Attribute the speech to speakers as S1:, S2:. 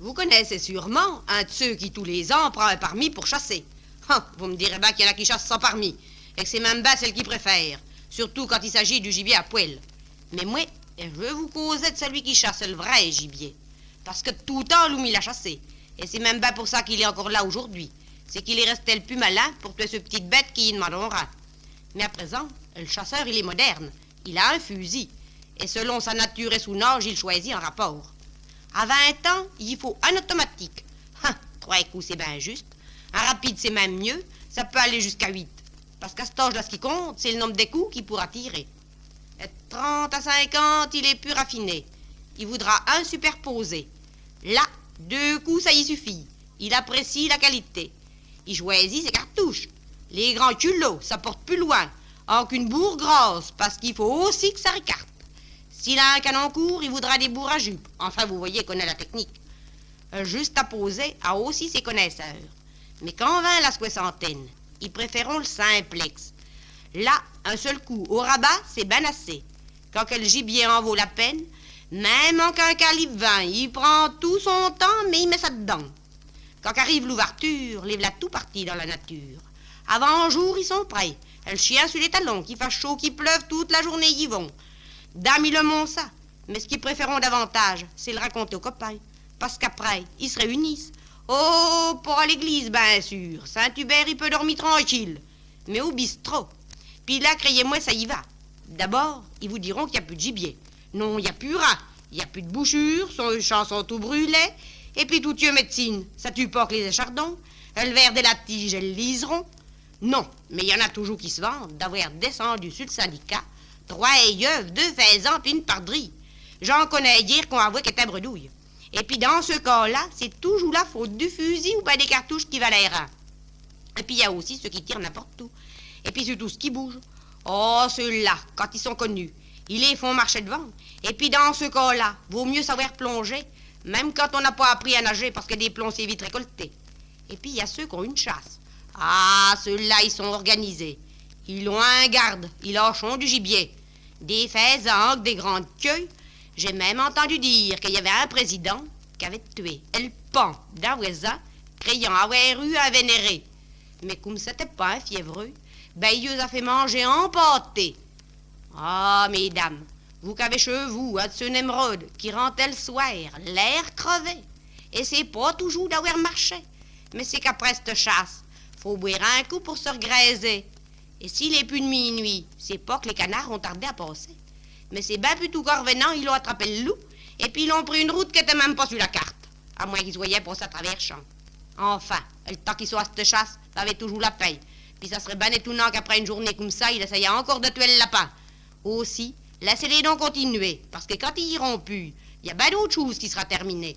S1: Vous connaissez sûrement un de ceux qui tous les ans prend un parmi pour chasser. Vous me direz bien qu'il y en a qui chassent sans parmi, et que c'est même bien celle qui préfère, surtout quand il s'agit du gibier à poil. Mais moi, je veux vous causer de celui qui chasse le vrai gibier. Parce que tout le temps, Loum, il a chassé. Et c'est même bien pour ça qu'il est encore là aujourd'hui. C'est qu'il est resté le plus malin pour tuer ce petite bête qui y demandera. Mais à présent, le chasseur, il est moderne. Il a un fusil. Et selon sa nature et son âge, il choisit un rapport. À 20 ans, il faut un automatique. 3 coups, c'est bien juste. Un rapide, c'est même mieux. Ça peut aller jusqu'à 8. Parce qu'à cet âge-là, ce qui compte, c'est le nombre des coups qu'il pourra tirer. Et de 30 à 50, il est plus raffiné. Il voudra un superposé. Là, 2 coups, ça y suffit. Il apprécie la qualité. Il choisit ses cartouches. Les grands culots, ça porte plus loin. En qu'une bourre grosse, parce qu'il faut aussi que ça récarte. S'il a un canon court, il voudra des bourres à jupe. Enfin, vous voyez qu'on a la technique. Juste à poser a aussi ses connaisseurs. Mais quand vint la soixantaine, ils préféreront le simplex. Là, un seul coup au rabat, c'est ben assez. Quand quel gibier en vaut la peine, même en qu'un calibre 20, il prend tout son temps, mais il met ça dedans. Quand arrive l'ouverture, les voilà tout partis dans la nature. Avant jour, ils sont prêts. Le chien sur les talons, qu'il fasse chaud, qu'il pleuve, toute la journée, ils y vont. Dame, ils le montent ça. Mais ce qu'ils préfèrent davantage, c'est le raconter aux copains. Parce qu'après, ils se réunissent. Oh, pour à l'église, bien sûr. Saint-Hubert, il peut dormir tranquille. Mais au bistrot. Puis là, criez-moi, ça y va. D'abord, ils vous diront qu'il n'y a plus de gibier. Non, il n'y a plus rat. Il n'y a plus de bouchure, son champ sont tout brûlés. Et puis tout Dieu médecine, ça tue pas que les échardons. Le verre de la tige, elles liseront. Non, mais il y en a toujours qui se vendent d'avoir descendu sur le syndicat 3 œufs, 2 faisans puis une pardrie. J'en connais dire qu'on avouait qu'elle était bredouille. Et puis dans ce cas-là, c'est toujours la faute du fusil ou pas des cartouches qui valent rien. Et puis il y a aussi ceux qui tirent n'importe où. Et puis surtout ceux qui bougent. Oh, ceux-là, quand ils sont connus, ils les font marcher devant. Et puis dans ce cas-là, vaut mieux savoir plonger, même quand on n'a pas appris à nager parce que des plombs c'est vite récolté. Et puis il y a ceux qui ont une chasse. Ah, ceux-là, ils sont organisés. Ils ont un garde, ils lâcheront du gibier. Des faisans, des grandes queues. J'ai même entendu dire qu'il y avait un président qui avait tué le pan d'un voisin, criant avoir eu un vénéré. Mais comme c'était pas un fiévreux, ben il a fait manger en pâté. Ah, mesdames, vous qu'avez chez vous un de ceux Nemrod qui rentait le soir, l'air crevé. Et c'est pas toujours d'avoir marché, mais c'est qu'après cette chasse, faut boire un coup pour se regraiser. Et s'il est plus de minuit, c'est pas que les canards ont tardé à passer. Mais c'est bien plutôt qu'en revenant, ils l'ont attrapé le loup, et puis ils ont pris une route qui était même pas sur la carte, à moins qu'ils voyaient passer à travers champs. Enfin, le temps qu'ils soient à cette chasse, ça avait toujours la paye. Puis ça serait bien étonnant qu'après une journée comme ça, il essayait encore de tuer le lapin. Aussi, laissez-les donc continuer, parce que quand ils iront plus, il y a bien d'autres choses qui sera terminées.